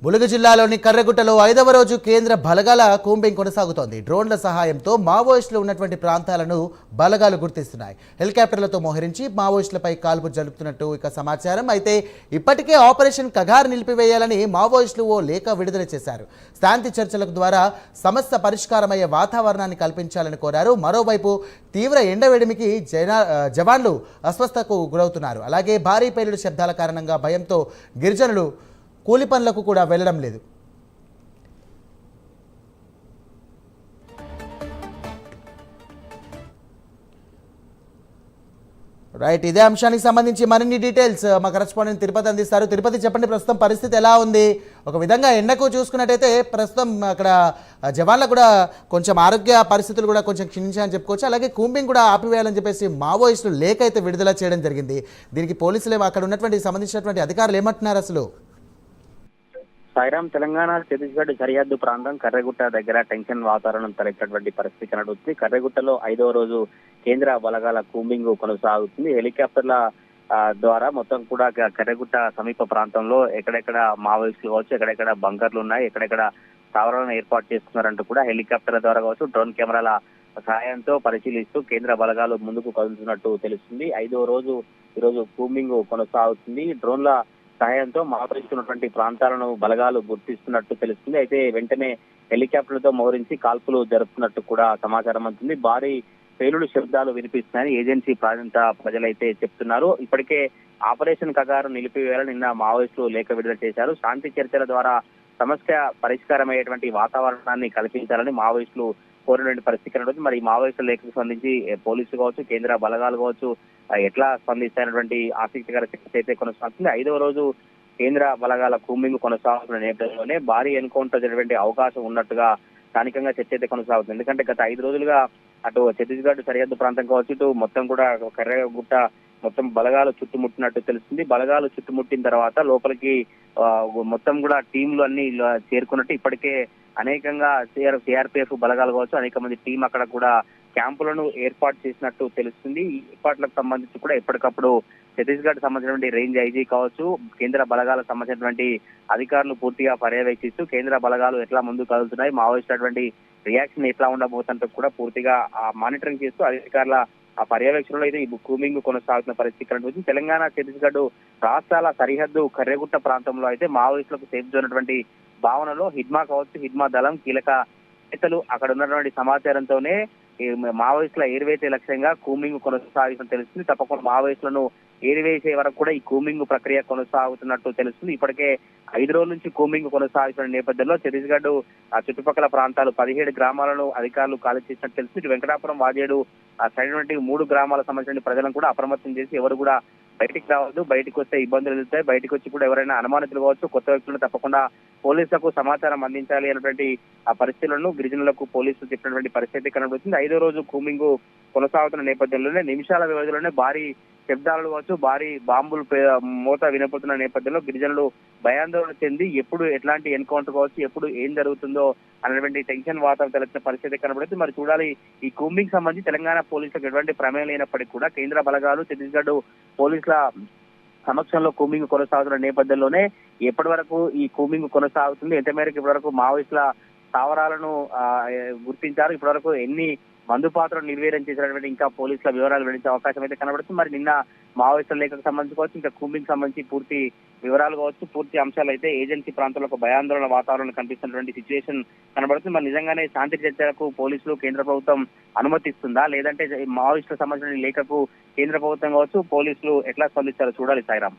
ములుగు జిల్లాలోని కర్రగుట్టలో 5వ రోజు కేంద్ర బలగాల కూంబింగ్ కొనసాగుతోంది. డ్రోన్ల సహాయంతో మావోయిస్టులు ఉన్నటువంటి ప్రాంతాలను బలగాలు గుర్తిస్తున్నాయి. హెలికాప్టర్లతో మోహరించి మావోయిస్టులపై కాల్పులు జరుపుతున్నట్టు సమాచారం. అయితే ఇప్పటికే ఆపరేషన్ కగార్ నిలిపివేయాలని మావోయిస్టులు ఓ లేఖ విడుదల చేశారు. శాంతి చర్చల ద్వారా సమస్య పరిష్కారమయ్యే వాతావరణాన్ని కల్పించాలని కోరారు. మరోవైపు తీవ్ర ఎండవేడిమికి జవాన్లు అస్వస్థతకు గురవుతున్నారు. అలాగే భారీ పేలుడు శబ్దాల కారణంగా భయంతో గిరిజనులు కూలి పనులకు కూడా వెళ్లడం లేదు. రైట్, ఇదే అంశానికి సంబంధించి మరిన్ని డీటెయిల్స్ మా కరెస్పాండెంట్ తిరుపతి అందిస్తారు. తిరుపతి, చెప్పండి, ప్రస్తుతం పరిస్థితి ఎలా ఉంది? ఒక విధంగా ఎండకు చూసుకున్నట్టయితే ప్రస్తుతం అక్కడ జవాన్లకు కూడా కొంచెం ఆరోగ్య పరిస్థితులు కూడా కొంచెం క్షీణించాయని చెప్పుకోవచ్చు. అలాగే కూంబింగ్ కూడా ఆపివేయాలని చెప్పేసి మావోయిస్టులు లేఖ అయితే విడుదల చేయడం జరిగింది. దీనికి పోలీసులు అక్కడ ఉన్నటువంటి సంబంధించినటువంటి అధికారులు ఏమంటున్నారు అసలు? సాయిరాం, తెలంగాణ ఛత్తీస్గఢ్ సరిహద్దు ప్రాంతం కర్రెగుట్ట దగ్గర టెన్షన్ వాతావరణం తలెత్తినటువంటి పరిస్థితి కనబడుతుంది. కర్రెగుట్టలో 5వ రోజు కేంద్ర బలగాల కూంబింగ్ కొనసాగుతుంది. హెలికాప్టర్ల ద్వారా మొత్తం కూడా కర్రెగుట్ట సమీప ప్రాంతంలో ఎక్కడెక్కడ మావోయిస్టులు కావచ్చు, ఎక్కడెక్కడ బంకర్లు ఉన్నాయి, ఎక్కడెక్కడ స్థావరాలను ఏర్పాటు చేస్తున్నారంటూ కూడా హెలికాప్టర్ల ద్వారా కావచ్చు, డ్రోన్ కెమెరాల సహాయంతో పరిశీలిస్తూ కేంద్ర బలగాలు ముందుకు కదులుతున్నట్టు తెలుస్తుంది. 5వ రోజు ఈరోజు కూంబింగ్ కొనసాగుతుంది. డ్రోన్ల సహాయంతో మావోయిస్తున్నటువంటి ప్రాంతాలను బలగాలు గుర్తిస్తున్నట్టు తెలుస్తుంది. అయితే వెంటనే హెలికాప్టర్లతో మోహరించి కాల్పులు జరుపుతున్నట్టు కూడా సమాచారం అందుతుంది. భారీ పేలుడు శబ్దాలు వినిపిస్తున్నాయని ఏజెన్సీ ప్రాంత ప్రజలైతే చెప్తున్నారు. ఇప్పటికే ఆపరేషన్ కగారు నిలిపివేయాలని నిన్న మావోయిస్టులు లేఖ విడుదల చేశారు. శాంతి చర్చల ద్వారా సమస్య పరిష్కారమయ్యేటువంటి వాతావరణాన్ని కల్పించాలని మావోయిస్టులు కోరినటువంటి పరిస్థితి కనబడుతుంది. మరి ఈ మావోయిస్టుల లేఖకు సంబంధించి పోలీసులు కావచ్చు, కేంద్ర బలగాలు కావచ్చు ఎట్లా స్పందిస్తాయన్నటువంటి ఆసక్తికర చర్చ అయితే కొనసాగుతుంది. 5వ రోజు కేంద్ర బలగాల కూంబింగ్ కొనసాగుతున్న నేపథ్యంలోనే భారీ ఎన్కౌంటర్ జరిగే అవకాశం ఉన్నట్టుగా స్థానికంగా చర్చ అయితే కొనసాగుతుంది. ఎందుకంటే గత 5 రోజులుగా అటు ఛత్తీస్గఢ్ సరిహద్దు ప్రాంతం కావచ్చు, ఇటు మొత్తం కూడా కర్రెగుట్ట మొత్తం బలగాలు చుట్టుముట్టినట్టు తెలుస్తుంది. బలగాలు చుట్టుముట్టిన తర్వాత లోపలికి మొత్తం కూడా టీంలు అన్ని చేరుకున్నట్టు ఇప్పటికే అనేకంగా సిఆర్పిఎఫ్ బలగాలు కావచ్చు, అనేక మంది టీం అక్కడ కూడా క్యాంపులను ఏర్పాటు చేసినట్టు తెలుస్తుంది. ఈ ఏర్పాట్లకు సంబంధించి కూడా ఎప్పటికప్పుడు ఛత్తీస్గఢ్ సంబంధించినటువంటి రేంజ్ ఐజీ కావచ్చు, కేంద్ర బలగాలకు సంబంధించినటువంటి అధికారులు పూర్తిగా పర్యవేక్షిస్తూ కేంద్ర బలగాలు ఎట్లా ముందుకు కదులుతున్నాయి, మావోయిస్టులటువంటి రియాక్షన్ ఎట్లా ఉండబోతుంటూ కూడా పూర్తిగా మానిటరింగ్ చేస్తూ అధికారుల ఆ పర్యవేక్షణలో అయితే ఈ కూంబింగ్ కొనసాగుతున్న పరిస్థితి కనిపిస్తుంది. తెలంగాణ ఛత్తీస్గఢ్ రాష్ట్రాల సరిహద్దు కర్రెగుట్ట ప్రాంతంలో అయితే మావోయిస్టులకు సేఫ్ జోనటువంటి భావనలో హిడ్మా కావచ్చు, హిడ్మా దళం కీలక నేతలు అక్కడ ఉన్నటువంటి సమాచారంతోనే మావోయిస్టుల ఏరివేసే లక్ష్యంగా కూంబింగ్ కొనసాగుతున్నట్టు తెలుస్తుంది. తప్పకుండా మావోయిస్టులను ఏరివేసే వరకు కూడా ఈ కూంబింగ్ ప్రక్రియ కొనసాగుతున్నట్టు తెలుస్తుంది. ఇప్పటికే 5 రోజుల నుంచి కూంబింగ్ కొనసాగుతున్న నేపథ్యంలో ఛత్తీస్గఢ్ చుట్టుపక్కల ప్రాంతాలు 17 గ్రామాలను అధికారులు ఖాళీ చేసినట్టు తెలుస్తుంది. వెంకటాపురం, వాజేడు సైడ్ 3 గ్రామాలకు సంబంధించిన ప్రజలను కూడా అప్రమత్తం చేసి ఎవరు కూడా బయటికి రావద్దు, బయటకు వస్తే ఇబ్బందులు ఎదుగుతాయి, బయటకు వచ్చి కూడా ఎవరైనా అనుమానితులు కావచ్చు, కొత్త వ్యక్తులను తప్పకుండా పోలీసులకు సమాచారం అందించాలి అనేటువంటి ఆ పరిస్థితులను గిరిజనులకు పోలీసులు చెప్పినటువంటి పరిస్థితి కనబడుతుంది. 5వ రోజు కూంబింగ్ కొనసాగుతున్న నేపథ్యంలోనే నిమిషాల వ్యవధిలోనే భారీ శబ్దాలు కావచ్చు, భారీ బాంబులు మోత వినపడుతున్న నేపథ్యంలో గిరిజనులు భయాందోళన చెంది ఎప్పుడు ఎట్లాంటి ఎన్కౌంటర్ కావచ్చు, ఎప్పుడు ఏం జరుగుతుందో అనేటువంటి టెన్షన్ వాతావరణం తెలిసిన పరిస్థితి కనబడుతుంది. మరి చూడాలి, ఈ కూంబింగ్ సంబంధించి తెలంగాణ పోలీసులకు ఎటువంటి ప్రమేయం లేనప్పటికీ కూడా కేంద్ర బలగాలు ఛత్తీస్గఢ్ పోలీసుల సమక్షంలో కూంబింగ్ కొనసాగుతున్న నేపథ్యంలోనే ఎప్పటి వరకు ఈ కూంబింగ్ కొనసాగుతుంది, ఎంత మేరకు ఇప్పటి వరకు మావోయిస్టుల స్థావరాలను గుర్తించారు, ఇప్పటి వరకు ఎన్ని మందుపాత్రలు నిర్వీర్యం చేసినటువంటి ఇంకా పోలీసుల వివరాలు వెళ్లించే అవకాశం అయితే కనబడుతుంది. మరి నిన్న మావోయిస్టుల లేఖకు సంబంధించి కావచ్చు, ఇంకా కూంబింగ్ సంబంధించి పూర్తి వివరాలు కావచ్చు, పూర్తి అంశాలు అయితే ఏజెన్సీ ప్రాంతంలో ఒక భయాందోళన వాతావరణం కనిపిస్తున్నటువంటి సిచ్యువేషన్ కనబడుతుంది. మరి నిజంగానే శాంతి చర్చలకు పోలీసులు కేంద్ర ప్రభుత్వం అనుమతిస్తుందా, లేదంటే మావోయిస్టులకు సంబంధించిన లేఖకు కేంద్ర ప్రభుత్వం కావచ్చు, పోలీసులు ఎట్లా స్పందిస్తారో చూడాలి. సాయిరాం.